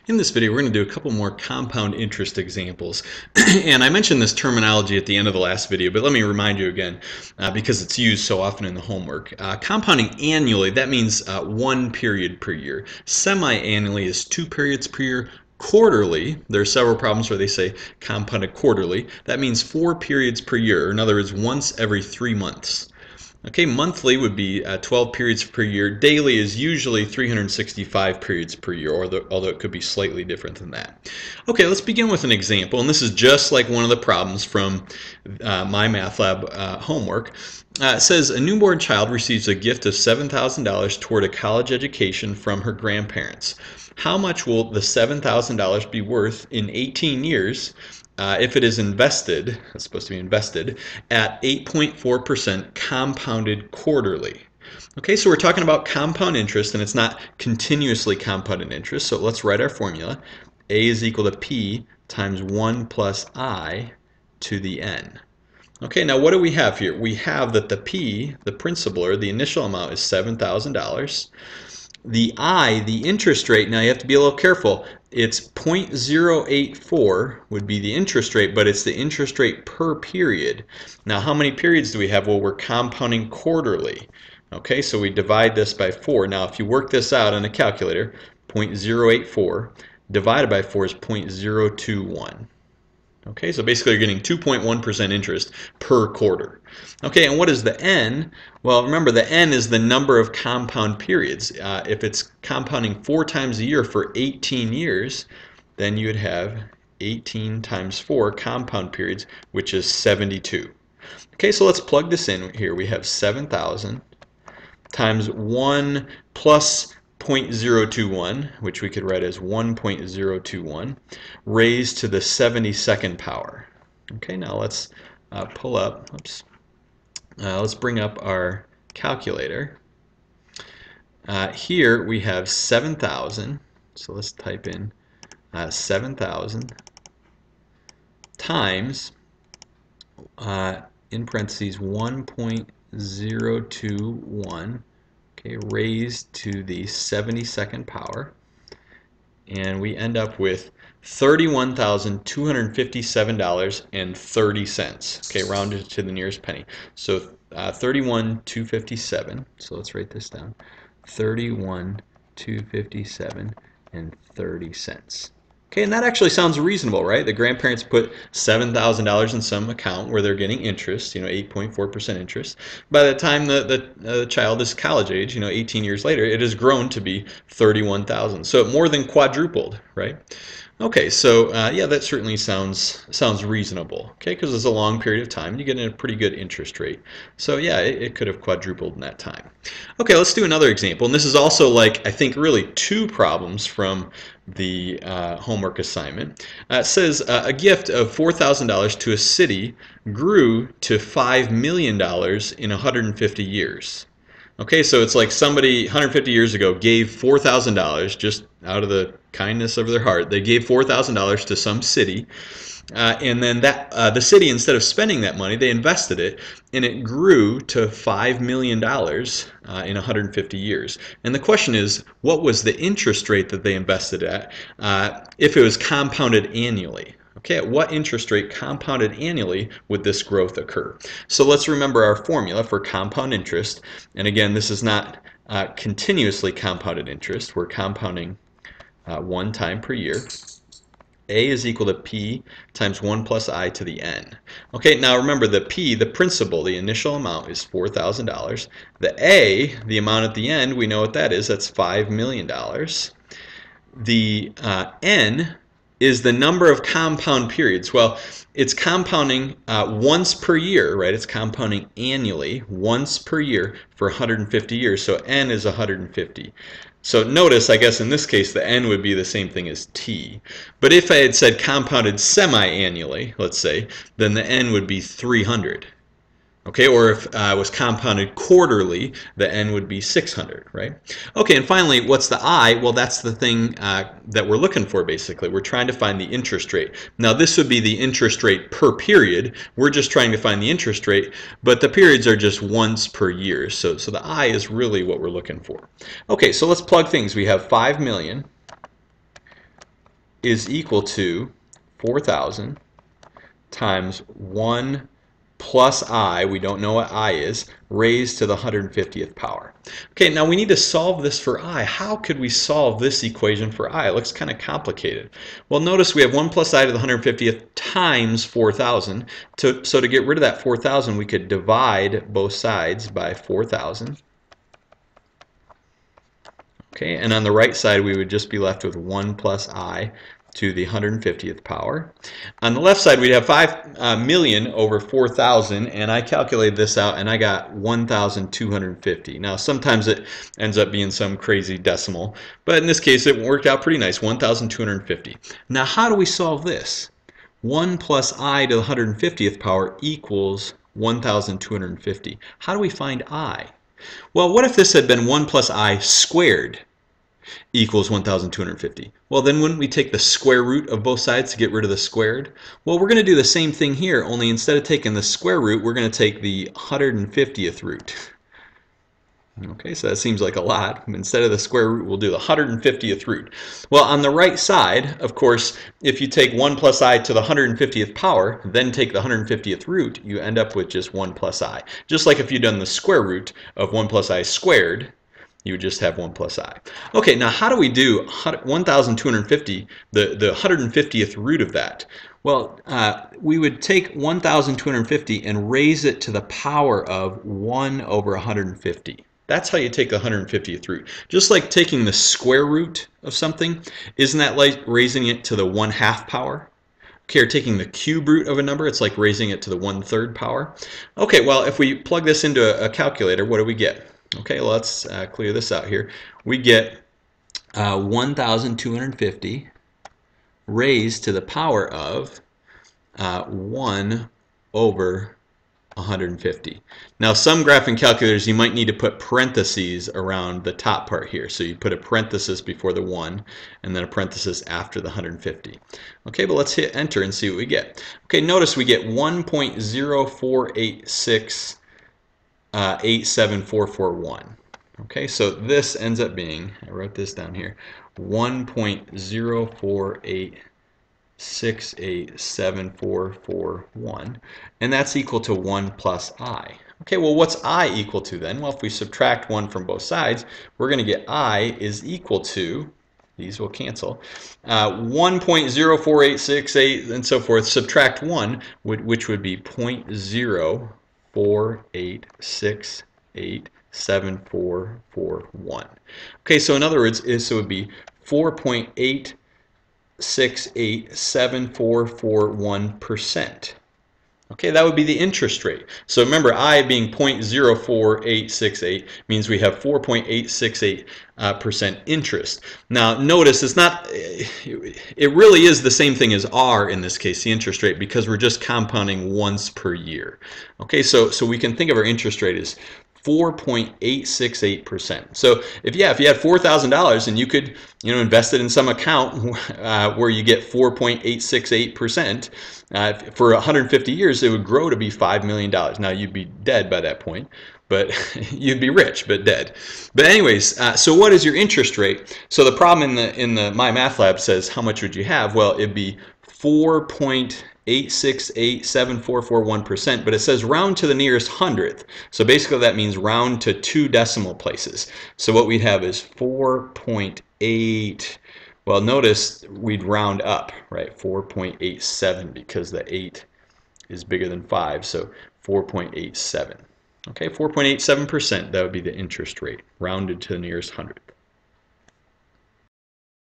In this video, we're going to do a couple more compound interest examples. And I mentioned this terminology at the end of the last video, but let me remind you again because it's used so often in the homework. Compounding annually, that means one period per year. Semi-annually is 2 periods per year. Quarterly, there are several problems where they say compounded quarterly. That means 4 periods per year, or in other words, once every 3 months. Okay, monthly would be 12 periods per year. Daily is usually 365 periods per year, although it could be slightly different than that. Okay, let's begin with an example, and this is just like one of the problems from my math lab homework. It says a newborn child receives a gift of $7,000 toward a college education from her grandparents. How much will the $7,000 be worth in 18 years if it is invested, it's supposed to be invested, at 8.4% compounded quarterly? Okay, so we're talking about compound interest, and it's not continuously compounded interest, so let's write our formula. A is equal to P times 1 plus I to the N. Okay, now what do we have here? We have that the P, the principal, or the initial amount, is $7,000. The I, the interest rate, now you have to be a little careful. It's 0.084 would be the interest rate, but it's the interest rate per period. Now how many periods do we have? Well, we're compounding quarterly. Okay, so we divide this by 4. Now if you work this out on a calculator, 0.084 divided by 4 is 0.021. Okay, so basically you're getting 2.1% interest per quarter. Okay, and what is the N? Well, remember the N is the number of compound periods. If it's compounding 4 times a year for 18 years, then you would have 18 times 4 compound periods, which is 72. Okay, so let's plug this in here. We have 7,000 times 1 plus 0.021, which we could write as 1.021, raised to the 72nd power. Okay, now let's pull up, let's bring up our calculator. Here we have 7,000, so let's type in 7,000 times, in parentheses, 1.021, okay, raised to the 72nd power, and we end up with $31,257.30. Okay, rounded to the nearest penny. So 31,257. So let's write this down. 31,257.30. Okay, and that actually sounds reasonable, right? The grandparents put $7,000 in some account where they're getting interest, 8.4% interest. By the time the child is college age, 18 years later, it has grown to be $31,000. So it more than quadrupled, right? Okay, so yeah, that certainly sounds reasonable, okay, because it's a long period of time. You get a pretty good interest rate. So yeah, it could have quadrupled in that time. Okay, let's do another example. And this is also like, I think, really 2 problems from the homework assignment. It says a gift of $4,000 to a city grew to $5 million in 150 years. Okay, so it's like somebody 150 years ago gave $4,000 just out of the kindness of their heart. They gave $4,000 to some city, and then the city, instead of spending that money, they invested it, and it grew to $5 million in 150 years. And the question is, what was the interest rate that they invested at if it was compounded annually? Okay, at what interest rate compounded annually would this growth occur? So let's remember our formula for compound interest. And again, this is not continuously compounded interest. We're compounding 1 time per year. A is equal to P times 1 plus I to the N. Okay, now remember the P, the principal, the initial amount, is $4,000. The A, the amount at the end, we know what that is. That's $5 million. The N is the number of compound periods. Well, it's compounding once per year, right? It's compounding annually, once per year for 150 years. So N is 150. So notice, I guess in this case, the N would be the same thing as T. But if I had said compounded semi-annually, let's say, then the N would be 300. Okay, or if it was compounded quarterly, the N would be 600, right? Okay, and finally, what's the I? Well, that's the thing that we're looking for, basically. We're trying to find the interest rate. Now, this would be the interest rate per period. We're just trying to find the interest rate, but the periods are just once per year. So the I is really what we're looking for. Okay, so let's plug things. We have 5 million is equal to 4,000 times 1 plus I, we don't know what I is, raised to the 150th power. Okay, now we need to solve this for I. How could we solve this equation for I? It looks kind of complicated. Well, notice we have 1 plus I to the 150th times 4,000. So to get rid of that 4,000, we could divide both sides by 4,000. Okay, and on the right side, we would just be left with 1 plus I to the 150th power. On the left side, we'd have 5 million over 4,000, and I calculated this out, and I got 1,250. Now, sometimes it ends up being some crazy decimal, but in this case, it worked out pretty nice, 1,250. Now, how do we solve this? 1 plus I to the 150th power equals 1,250. How do we find I? Well, what if this had been 1 plus I squared equals 1,250? Well, then wouldn't we take the square root of both sides to get rid of the squared? Well, we're going to do the same thing here, only instead of taking the square root, we're going to take the 150th root. Okay, so that seems like a lot. Instead of the square root, we'll do the 150th root. Well, on the right side, of course, if you take 1 plus I to the 150th power, then take the 150th root, you end up with just 1 plus I. Just like if you'd done the square root of 1 plus I squared, you would just have 1 plus I. Okay, now how do we do 1,250, the 150th root of that? Well, we would take 1,250 and raise it to the power of 1 over 150. That's how you take the 150th root. Just like taking the square root of something, isn't that like raising it to the 1/2 power? Okay, or taking the cube root of a number, it's like raising it to the 1/3 power. Okay, well, if we plug this into a calculator, what do we get? Okay, let's clear this out here. We get 1,250 raised to the power of 1 over 150. Now, some graphing calculators, you might need to put parentheses around the top part here. So you put a parenthesis before the 1 and then a parenthesis after the 150. Okay, but let's hit enter and see what we get. Okay, notice we get 1.048687441. Okay, so this ends up being, I wrote this down here, 1.048687441, and that's equal to 1 plus I. Okay, well, what's I equal to then? Well, if we subtract 1 from both sides, we're going to get I is equal to, these will cancel, 1.04868 and so forth, subtract 1, which would be 0.048687441. Okay, so in other words, so it would be 4.8687441%. Okay, that would be the interest rate. So remember, I being 0.04868 means we have 4.868% interest. Now, notice it's not, it really is the same thing as R in this case, the interest rate, because we're just compounding once per year. Okay, so we can think of our interest rate as 4.868%. So if you had $4,000 and you could invest it in some account where you get 4.868%, for 150 years it would grow to be $5 million. Now you'd be dead by that point, but you'd be rich but dead. But anyways, so what is your interest rate? So the problem in the My Math Lab says how much would you have? Well, it'd be 4.8687441%, but it says round to the nearest hundredth. So basically that means round to 2 decimal places. So what we'd have is 4.8. Well, notice we'd round up, right? 4.87 because the 8 is bigger than 5, so 4.87. Okay, 4.87%, that would be the interest rate, rounded to the nearest hundredth.